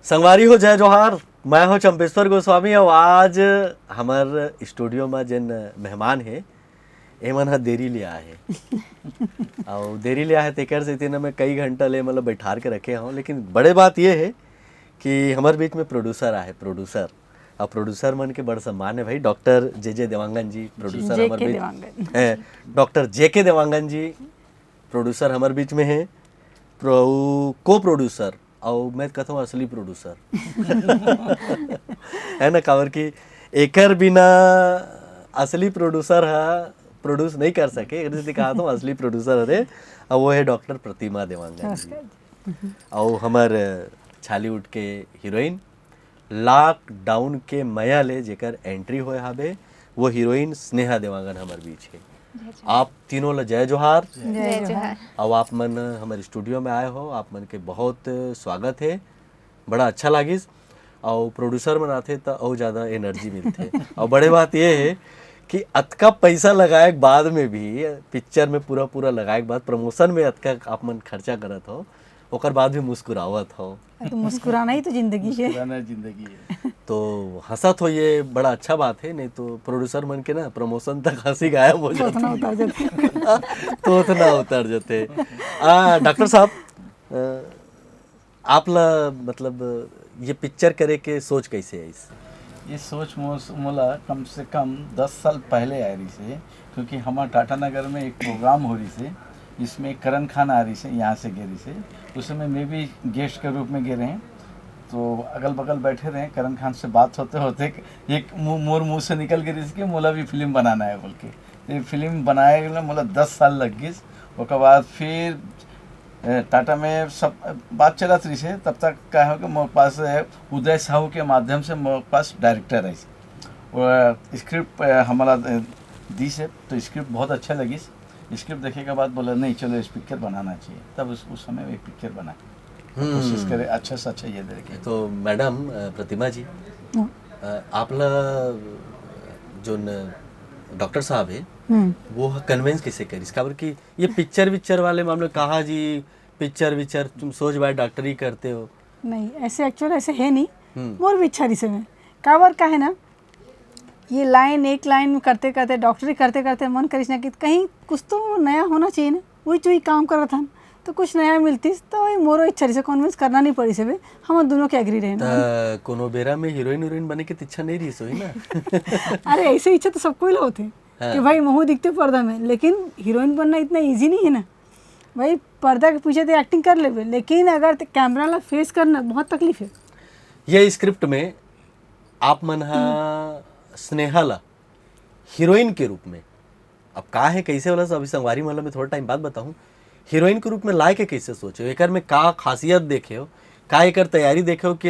संगवारी हो जय जोहार। मैं हो चंपेश्वर गोस्वामी और आज हमार स्टूडियो में जिन मेहमान है एमन ह देरी लिया है और देरी लिया है तेकर से इतने में कई घंटा ले मतलब बैठार के रखे हूँ। लेकिन बड़े बात ये है कि हमारे बीच में प्रोड्यूसर आए, प्रोड्यूसर और प्रोड्यूसर मन के बड़ सम्मान है भाई। डॉक्टर जे देवांगन जी प्रोड्यूसर हमारे बीच है, डॉक्टर जे देवांगन जी प्रोड्यूसर हमारे बीच में है, को प्रोड्यूसर और मैं कहता हूँ असली प्रोड्यूसर है ना, काबर की एकर बिना असली प्रोड्यूसर है प्रोड्यूस नहीं कर सके। इसलिए कहा था असली प्रोड्यूसर अरे और वो है डॉक्टर प्रतिमा देवांगन जी और हमार छालीवुड के हीरोइन लॉकडाउन के मया ले जेकर एंट्री होए हाबे वो हीरोइन स्नेहा देवांगन हमारे बीच है। आप तीनों ल जय जोहार। जय जोहार। अब आप मन हमारे स्टूडियो में आए हो, आप मन के बहुत स्वागत है, बड़ा अच्छा लागिस। और प्रोड्यूसर मन आते तो और ज़्यादा एनर्जी मिलते। और बड़े बात ये है कि अतका पैसा लगाए के बाद में भी पिक्चर में पूरा लगाए के बाद प्रमोशन में अतका आप मन खर्चा करत हो, ओकर बाद भी मुस्कुरावत हो। तो मुस्कुराना ही तो जिंदगी है। जिंदगी है तो हंसत हो, ये बड़ा अच्छा बात है। नहीं तो प्रोड्यूसर मन के ना प्रमोशन तक हंसी गायब हो जाती उतना उतर जाते तो उतना उतर जाते। डॉक्टर साहब आप ला मतलब ये पिक्चर करे के सोच कैसे है? ये सोच मोला कम से कम 10 साल पहले आ रही से, क्योंकि हमारे टाटा नगर में एक प्रोग्राम हो रही से, इसमें करण खान आ रही से, यहाँ से गिरी से, उस समय मैं भी गेस्ट के रूप में गिरे हैं। तो अगल बगल बैठे रहे, करण खान से बात होते होते एक मोर मुँह से निकल गई कि मोला भी फिल्म बनाना है बोल के। ये फिल्म बनाए गए मोला 10 साल लग गई। उसके बाद फिर टाटा में सब बात चलत रही से, तब तक क्या हो कि मेरे पास उदय साहू के माध्यम से मेरे पास डायरेक्टर है और स्क्रिप्ट हमारा दी से, तो स्क्रिप्ट बहुत अच्छा लगी। स्क्रिप्ट देखे के बाद बोला नहीं चलो इस पिक्चर बनाना चाहिए, तब उस समय एक पिक्चर बना कोशिश करे अच्छा से अच्छा ये देखे। तो मैडम प्रतिमा जी आप ला जो डॉक्टर साहब है वो कन्विंस कैसे करी इसका कि ये पिक्चर वाले मामले कहा जी पिक्चर तुम सोच बाय डॉक्टरी करते हो? नहीं ऐसे एक्चुअल ऐसे है नहीं। मोर भी इच्छा रही से मैं काबर का है ना, ये लाइन एक लाइन करते करते डॉक्टरी करते करते मन करिस ना कि कहीं कुछ तो नया होना चाहिए ना, वही जो काम कर रहा था तो कुछ नया मिलती तो वही मोरो इच्छा से कन्विंस करना नहीं पड़ी से हम दोनों के एग्री रहे ना। कोनो बेरा में हीरोइन बने की इच्छा नहीं रही सोई ना अरे ऐसे इच्छा तो सबको ही होते कि भाई महू दिखते पर्दा में, लेकिन हीरोइन बनना इतना इजी नहीं है ना भाई। पर्दा के पीछे तो एक्टिंग कर ले, लेकिन अगर कैमरा ला फेस करना बहुत तकलीफ है। ये स्क्रिप्ट में आप मन स्नेहा ला हीरोइन के रूप में अब का है कैसे वाला अभी संगवारी वाला में थोड़ा टाइम बाद बताऊं, हीरोइन के रूप में लाए के कैसे सोचे हो, एकर में का खासियत देखे हो, का एकर तैयारी देखे हो कि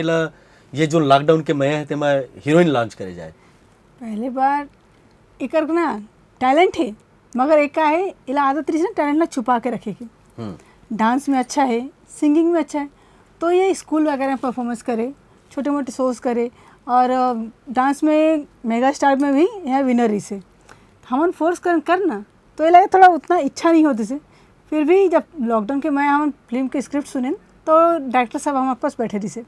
ये जो लॉकडाउन के मया है तेमा हीरोइन लॉन्च करे जाए? पहले बार एकर ना टैलेंट है, मगर एक का है इला आदत रही है टैलेंट ना छुपा के रखे के। डांस में अच्छा है, सिंगिंग में अच्छा है, तो ये स्कूल वगैरह में परफॉर्मेंस करे, छोटे मोटे शोज करे और डांस में मेगा स्टार में भी यह विनर ही से हमन फोर्स करना तो ये लगे थोड़ा उतना इच्छा नहीं होती से। फिर भी जब लॉकडाउन के मैं हम फिल्म के स्क्रिप्ट सुने तो डायरेक्टर साहब हमारे पास बैठे रही से,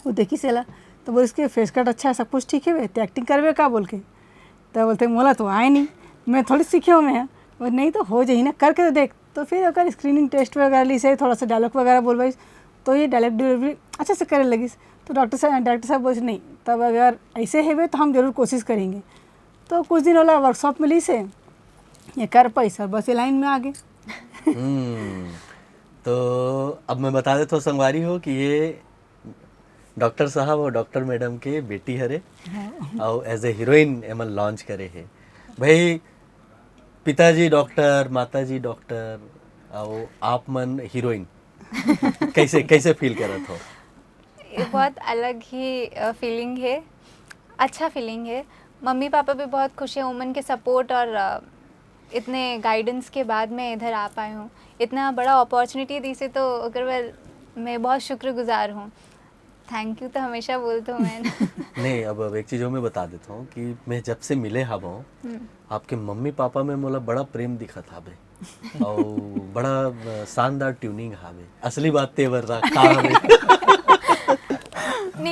वो देखी सेला तो बोल इसके फेस कट अच्छा है, सब कुछ ठीक है, तो एक्टिंग करवे का बोल के। तो बोलते मोला तो आए नहीं, मैं थोड़ी सीखे हो मैं और नहीं तो हो जाए ना करके तो देख। तो फिर अगर स्क्रीनिंग टेस्ट वगैरह ली से थोड़ा सा डायलॉग वगैरह बोलवाई तो ये डायलॉग डिलीवरी अच्छे से करे लगी। तो डायरेक्टर साहब बोले नहीं तब अगर ऐसे है तो हम जरूर कोशिश करेंगे। तो कुछ दिन वाला वर्कशॉप मिली से ये कर पाई सर, बस ये लाइन में आ गए। तो अब मैं बता देता हूँ संगवारी हो कि ये डॉक्टर साहब और डॉक्टर मैडम के बेटी हरे और एज ए हीरोइन एमन लॉन्च करे है। भाई पिताजी डॉक्टर माताजी डॉक्टर और आप मन हीरोइन कैसे फील करत हो? ये बहुत अलग ही फीलिंग है, अच्छा फीलिंग है। मम्मी पापा भी बहुत खुश हैं उमन के सपोर्ट और इतने गाइडेंस के बाद मैं इधर आ पाई हूँ, इतना बड़ा अपॉर्चुनिटी दी से, तो अगर मैं बहुत शुक्रगुजार हूँ। थैंक यू तो हमेशा बोलता हूँ मैं नहीं अब एक चीज़ मैं बता देता हूँ कि मैं जब से मिले हवा आपके मम्मी पापा में मोला बड़ा प्रेम दिखा था बे और बड़ा शानदार ट्यूनिंग हावे, असली बात तेवर रहा का हवे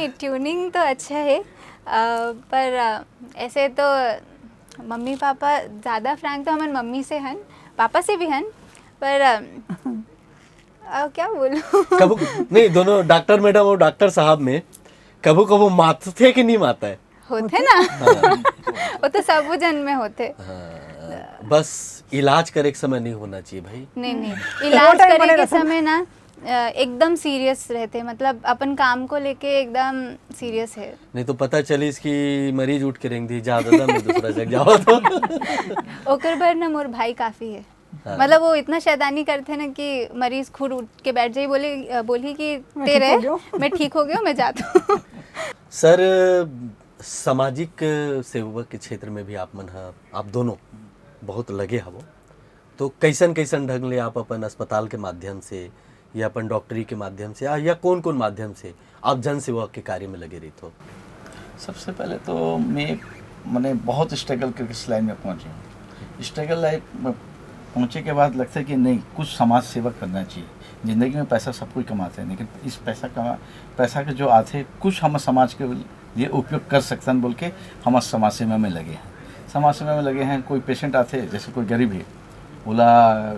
नहीं, ट्यूनिंग तो अच्छा है, पर ऐसे तो मम्मी पापा ज़्यादा फ्रैंक तो हमारे मम्मी से हन, पापा से भी हन, पर क्या बोलूं। कबू नहीं, दोनों डॉक्टर मैडम और डॉक्टर साहब में कबू कबू मात थे कि नहीं माता है? होते ना। वो तो सब जन में होते। बस इलाज करे के समय नहीं होना चाहिए भाई। नहीं, इलाज करे के समय ना एकदम सीरियस रहते, मतलब अपन काम को लेके एकदम सीरियस है। नहीं तो पता चली इसकी मरीज उठ के रेंग दी ज्यादा में दूसरा जग जाओ तो। ओकर बर ना मोर भाई काफी है। मतलब वो इतना शैतानी करते ना कि मरीज खुद उठ के बैठ जाए, बोली कि तेरे मैं ठीक हो गया, मैं जाता हूँ। सर, सामाजिक सेवा के क्षेत्र में भी आप दोनों बहुत लगे हवो, तो कैसन कैसन ढंग ले आप अपन अस्पताल के माध्यम से या अपन डॉक्टरी के माध्यम से या कौन कौन माध्यम से आप जन सेवा के कार्य में लगे रहते हो? सबसे पहले तो मैंने बहुत स्ट्रगल करके इस लाइन में पहुँचे हूँ। स्ट्रगल लाइफ में पहुँचे के बाद लगता है कि नहीं, कुछ समाज सेवा करना चाहिए। ज़िंदगी में पैसा सब कोई कमाते हैं, लेकिन इस पैसा के जो आते कुछ हम समाज के लिए उपयोग कर सकते हैं बोल के हम समाज सेवा में लगे हैं। समाज सेवा में लगे हैं। कोई पेशेंट आते, जैसे कोई गरीब है, बोला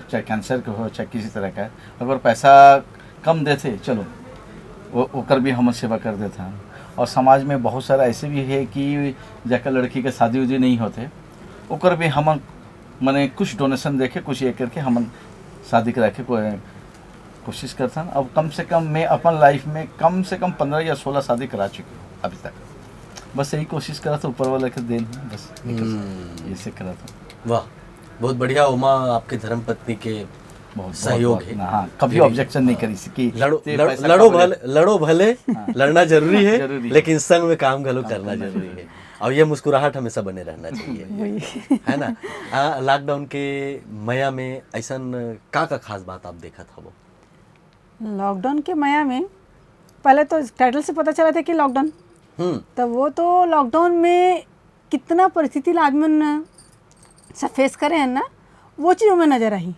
चाहे कैंसर का हो चाहे किसी तरह का है, अगर पैसा कम देते चलो वो कर भी हम सेवा कर देते हैं। और समाज में बहुत सारा ऐसे भी है कि जाकर लड़की के शादी उदी नहीं होते, ओकर भी हम मैंने कुछ डोनेशन देके कुछ ये करके हम शादी करा के कोशिश करता हूँ। अब कम से कम मैं अपन लाइफ में कम से कम 15 या 16 शादी करा चुकी हूँ अभी तक। बस यही कोशिश करा था, ऊपर वाला के देन है, बस ऐसे करा था। वाह, बहुत बढ़िया। उमा आपके धर्म पत्नी के बहुत सहयोग है। हाँ, कभी ऑब्जेक्शन नहीं करी कि लड़ो भले, लड़ना जरूरी है, जरूरी है। लेकिन संग में काम घलो करना जरूरी है, और ये मुस्कुराहट हमेशा बने रहना चाहिए, है ना। लॉकडाउन के मया में ऐसा का खास बात आप देखा था? वो लॉकडाउन के मया में पहले तो टाइटल से पता चला था कि लॉकडाउन, तब वो तो लॉकडाउन में कितना परिस्थिति आदमी ने सब फेस करे हैं ना, वो चीज़ हमें नज़र आई,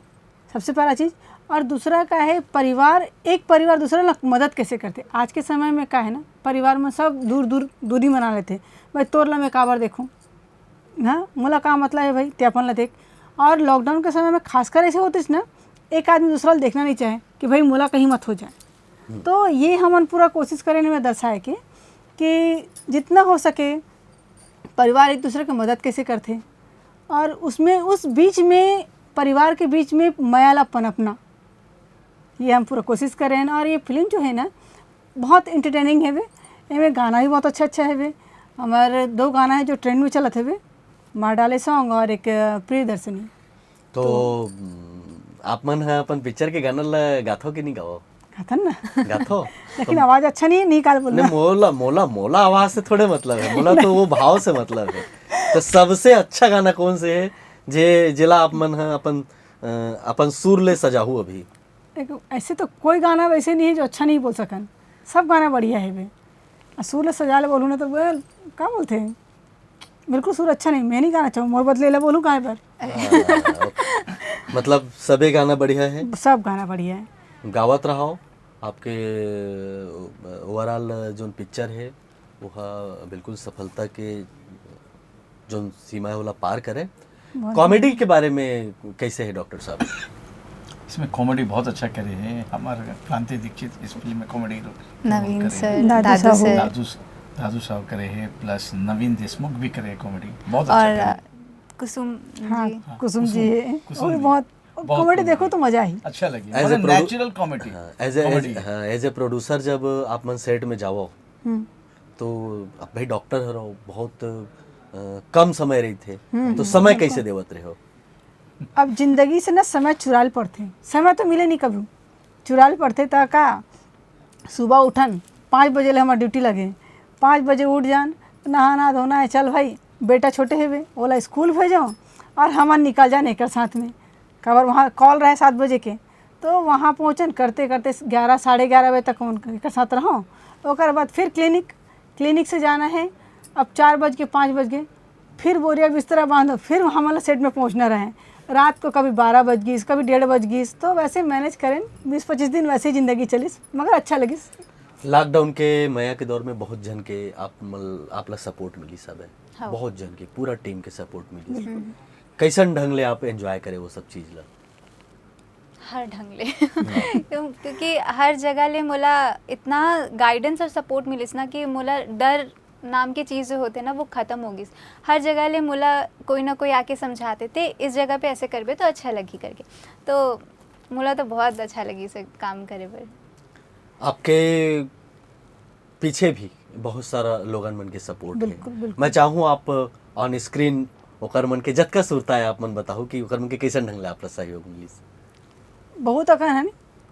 सबसे पहला चीज़। और दूसरा का है परिवार, एक परिवार दूसरा लोग मदद कैसे करते। आज के समय में क्या है ना, परिवार में सब दूरी मना लेते, भाई तोर ला मैं काबर देखूँ, हाँ मोला का मतलब है भाई ते अपन ला देख। और लॉकडाउन के समय में खासकर ऐसे होते ना, एक आदमी दूसरा देखना नहीं चाहे कि भाई मोला कहीं मत हो जाए। तो ये हमन पूरा कोशिश करें में दर्शाए कि जितना हो सके परिवार एक दूसरे की मदद कैसे करते, और उसमें उस बीच में परिवार के बीच में मायाला पनपना, ये हम पूरा कोशिश कर रहे हैं। और ये फिल्म जो है ना बहुत इंटरटेनिंग है, इसमें गाना भी बहुत अच्छा है। हमारे 2 गाना है जो ट्रेंड में चलत है, मार डाले सॉन्ग और एक प्रियदर्शनी। तो आप मन अपन पिक्चर के गाना ला गाथो कि नहीं गाओ? गाथन ना गाथो लेकिन आवाज़ अच्छा नहीं निकाल बोलना। मोला आवाज से थोड़े मतलब है, मोला तो वो भाव से मतलब है। तो सबसे अच्छा गाना कौन से है जिला आप मन है अपन सुर ले सजाहू? अभी ऐसे तो कोई गाना वैसे नहीं है जो अच्छा नहीं बोल सकन, सब गाना बढ़िया है। सुर ले सजा ले बोलूँ ना तो बोल क्या बोलते हैं, बिल्कुल सुर अच्छा नहीं, मैं नहीं गाना चाहूँ, मोर बदले ले बोलूँ कहाँ पर। मतलब सबे गाना बढ़िया है, सब गाना बढ़िया है। गावत रहो। आपके ओवरऑल जो पिक्चर है वो बिल्कुल सफलता के जो सीमा है वो पार करे। कॉमेडी के बारे में कैसे है डॉक्टर साहब? इसमें कॉमेडी बहुत अच्छा करे हैं हमारे क्रांति दीक्षित, इस फिल्म में कॉमेडी नवीन सर, दादू साहब करे हैं, प्लस नवीन देशमुख भी करे कॉमेडी बहुत अच्छा। और कुसुम हाँ, जी, कुसुम जी है, वो भी बहुत कॉमेडी देखो तो मजा ही अच्छा लगी, natural comedy. As a producer जब आप मन सेट में जाओ तो आप भाई डॉक्टर हो, बहुत कम समय रही थे, तो समय कैसे देवत रहे हो? अब जिंदगी से ना समय चुराल पड़ते, समय तो मिले नहीं कभी, चुराल पड़ते। तो का सुबह उठन 5 बजे ले हमारा ड्यूटी लगे, 5 बजे उठ जान, नहाना धोना है, चल भाई बेटा छोटे है वे ओला स्कूल भेजो और हम निकल जाने एक साथ में। खबर वहाँ कॉल रहे 7 बजे के, तो वहाँ पहुँचन करते करते 11 साढ़े 11 बजे तक एक साथ रहो। और बाद फिर क्लिनिक से जाना है, अब 4 बज के 5 बज गए, फिर बोरिया बिस्तरा बांधो, फिर हमारा सेट में पहुँचना रहे। रात को कभी 12 बज गई, कभी 1:30 बज गई। तो वैसे मैनेज करें 20-25 दिन वैसे ही ज़िंदगी चलिस, मगर अच्छा लगिस। लॉकडाउन के मया के दौर में बहुत जन के आपला सपोर्ट मिली सब है, हाँ। बहुत जन के पूरा टीम के सपोर्ट मिली। कैसन ढंग ले आप एंजॉय करे वो सब चीज ला? हर ढंग ले क्योंकि हर जगह ले मोला इतना गाइडेंस और सपोर्ट मिलिस ना कि मोला डर नाम की चीज़ जो होते ना वो ख़त्म होगी। हर जगह ले मोला कोई ना कोई आके समझाते थे इस जगह पे ऐसे करबे तो अच्छा लगी करके, तो मोला तो बहुत अच्छा लगी इसे काम करे पर। आपके पीछे भी बहुत सारा लोगन मन के सपोर्ट बिल्कुल, है। बिल्कुल। मैं चाहूँ आप ऑन स्क्रीन ओकर मन के जतका सुरता है आप मन बताओ कि ओकर मन के कैसन ढंग ले आपला सहयोग मिलिस? बहुत अकन है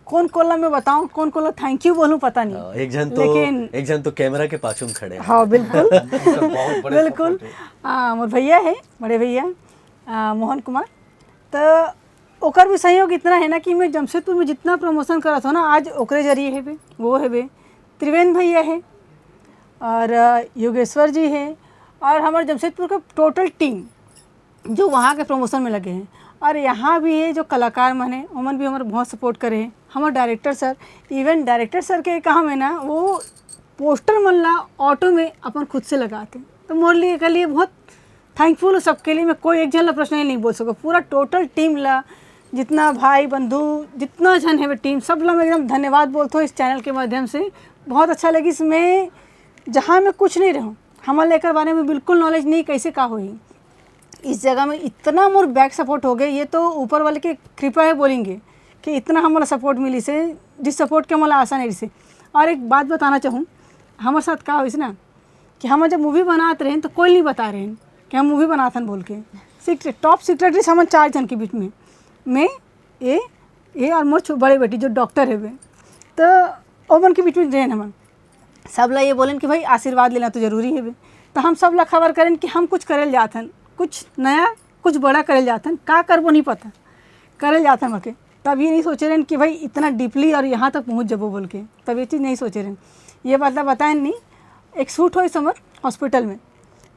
कौन कोला मैं बताऊं, कौन कोला थैंक यू बोलूं पता नहीं। एक जन तो कैमरा के पाछू में खड़े हैं। हाँ बिल्कुल बहुत बड़े बिल्कुल। support है। मोर भैया है, बड़े भैया मोहन कुमार। तो ओकर भी सहयोग इतना है ना कि मैं जमशेदपुर में जितना प्रमोशन करा था ना आज ओकरे जरिए है बे, वो है बे। त्रिवेंद्र भैया है और योगेश्वर जी है और हमारे जमशेदपुर का टोटल टीम जो वहाँ के प्रमोशन में लगे हैं। और यहाँ भी है जो कलाकार मन है उमन भी हमारे बहुत सपोर्ट करे हैं। हमारे director sir, even director sir के काम है ना वो पोस्टर मन ला ऑटो में अपन खुद से लगाते हैं। तो मोर लिए के लिए बहुत थैंकफुल हो सबके लिए। मैं कोई एक जन ला प्रश्न नहीं बोल सकूँ, पूरा टोटल टीम ला जितना भाई बंधु जितना जन है वो टीम सब ला मैं एकदम धन्यवाद बोलता हूँ इस चैनल के माध्यम से। बहुत अच्छा लगी इसमें, जहाँ मैं कुछ नहीं रहूँ हमारे लेकर बारे में बिल्कुल नॉलेज नहीं कैसे का हुई, इस जगह में इतना मोर बैक सपोर्ट हो गए। ये तो ऊपर वाले की कृपा है बोलेंगे कि इतना हमारा सपोर्ट मिली से, जिस सपोर्ट के हमारा आशा नहीं से। और एक बात बताना चाहूँ, हमारे साथ क्या हुई ना कि हम जब मूवी बनाते रहे तो कोई नहीं बता रहे हैं कि हम मूवी बनाते बोल के। सीक्रेट टॉप सीक्रेटरी हम 4 जन के बीच में, मैं ये और मोर बड़े बेटी जो डॉक्टर है वे, तो ओमन के बीच में रहे हम सब ला ये बोलें कि भाई आशीर्वाद लेना तो ज़रूरी है वे। तो हम सब ला खबर करें कि हम कुछ करे जातन, कुछ नया कुछ बड़ा करे जातन, का करबो नहीं पता करे जातन मके। तब ये नहीं सोचे रहे कि भाई इतना डीपली और यहाँ तक पहुँच जबो बोल के, तब ये चीज़ नहीं सोचे रहे। ये बात बताएं नहीं, एक शूट हो इस समय हॉस्पिटल में,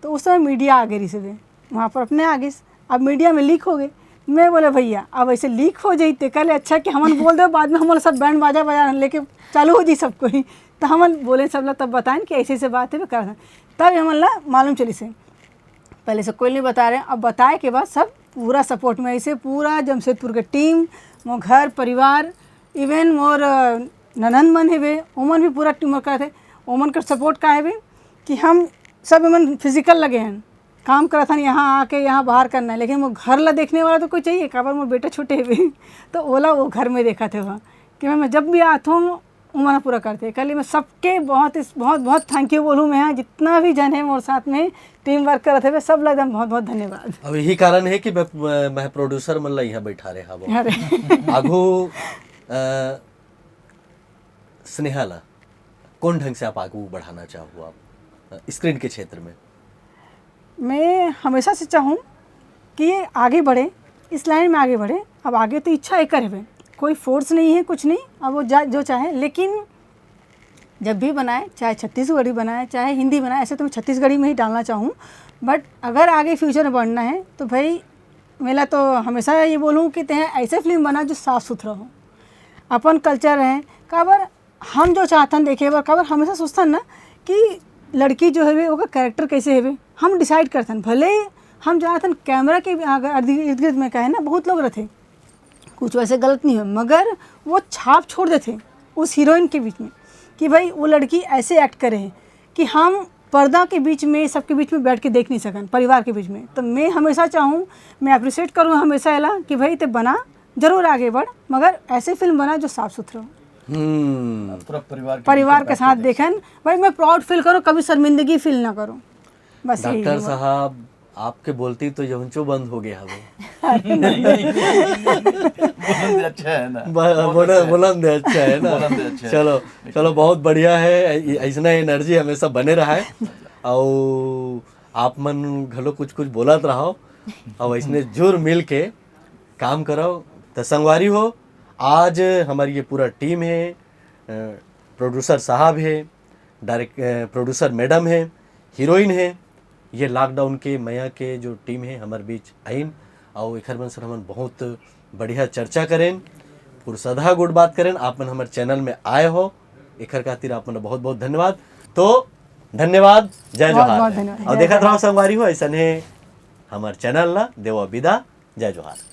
तो उस समय मीडिया आ गई से वे वहाँ पर अपने आगे। अब मीडिया में लीक हो गए, मैं बोले भैया अब ऐसे लीक हो जाते कल अच्छा कि हम बोल दो बाद में हमारे सब बैंड बाजा बजा लेके चालू हो जी सबको ही। तो हम बोले सब लोग तब बताएं कि ऐसे बात है कर, तब हमारा मालूम चली से। पहले से कोई नहीं बता रहे, अब बताए के बाद सब पूरा सपोर्ट में ऐसे पूरा जमशेदपुर के टीम, मोर घर परिवार, इवन मोर ननंद मन है वे ओमन भी पूरा टीम का थे। ओमन का सपोर्ट का है वे कि हम सब एमन फिजिकल लगे हैं, काम करा था यहाँ आके यहाँ बाहर करना है, लेकिन वो घर ला देखने वाला तो कोई चाहिए। काबर मोर बेटा छोटे है वे तो ओला वो घर में देखा थे वहाँ कि मैं जब भी आता हूँ उमना पूरा करते। कल मैं सबके बहुत बहुत बहुत थैंक यू बोलूँ। मैं यहाँ जितना भी जन है मोर साथ में टीम वर्क कर रहे थे सब लोग एकदम बहुत बहुत धन्यवाद। अब यही कारण है कि मैं प्रोड्यूसर मन ला यहाँ बैठा रहे हूँ। अरे आगू स्नेहा ला कौन ढंग से आप आगू बढ़ाना चाहो आप स्क्रीन के क्षेत्र में? मैं हमेशा से चाहूँ कि ये आगे बढ़े, इस लाइन में आगे बढ़े। अब आगे तो इच्छा एक है, कोई फोर्स नहीं है कुछ नहीं, अब वो जो चाहे। लेकिन जब भी बनाए, चाहे छत्तीसगढ़ी बनाए चाहे हिंदी बनाए, ऐसे तो मैं छत्तीसगढ़ी में ही डालना चाहूँ। बट अगर आगे फ्यूचर में बढ़ना है तो भाई मेरा तो हमेशा ये बोलूँ कि ते ऐसे फिल्म बना जो साफ़ सुथरा हो, अपन कल्चर है। काबर हम जो चाहतन देखे बार काबर हमेशा सोचतन ना कि लड़की जो है वो कैरेक्टर कैसे है हम डिसाइड करतन। भले हम जानतन कैमरा के इर्द गिर्द में कहे ना बहुत लोग रहते, कुछ वैसे गलत नहीं है, मगर वो छाप छोड़ देते उस हीरोइन के बीच में कि भाई वो लड़की ऐसे एक्ट करे कि हम पर्दा के बीच में सबके बीच में बैठ के देख नहीं सकन, परिवार के बीच में। तो मैं हमेशा चाहूँ, मैं अप्रिशिएट करूँ हमेशा एला कि भाई ते बना जरूर आगे बढ़, मगर ऐसे फिल्म बना जो साफ सुथरा हो, पूरा परिवार के साथ देखें। भाई मैं प्राउड फील करूँ, कभी शर्मिंदगी फील ना करूँ, बस यही डॉक्टर है। साहब आपके बोलती तो यौंचो बंद हो गया बुलंद अच्छा है ना, बुलंद अच्छा है ना। बुलंद अच्छा है। चलो चलो बहुत बढ़िया है, ऐसा एनर्जी हमेशा बने रहा है। और आप मन घलो कुछ कुछ बोलत रहो और ऐसने जुर मिल के काम करो तो संगवारी हो। आज हमारी ये पूरा टीम है, प्रोड्यूसर साहब है, प्रोड्यूसर मैडम है, हीरोइन है, ये लॉकडाउन के मया के जो टीम है हमारे बीच आइन और एक मन सर हमन बहुत बढ़िया चर्चा करें, पुरसदा गुड बात करें। आप मन हमारे चैनल में आए हो एकर खातिर आप मन बहुत बहुत धन्यवाद। तो धन्यवाद, जय बहुत जोहार। धन्यवाद। और देखत रहो संगवारी हो ऐसा है हमार चैनल ला देवा विदा, जय जोहार।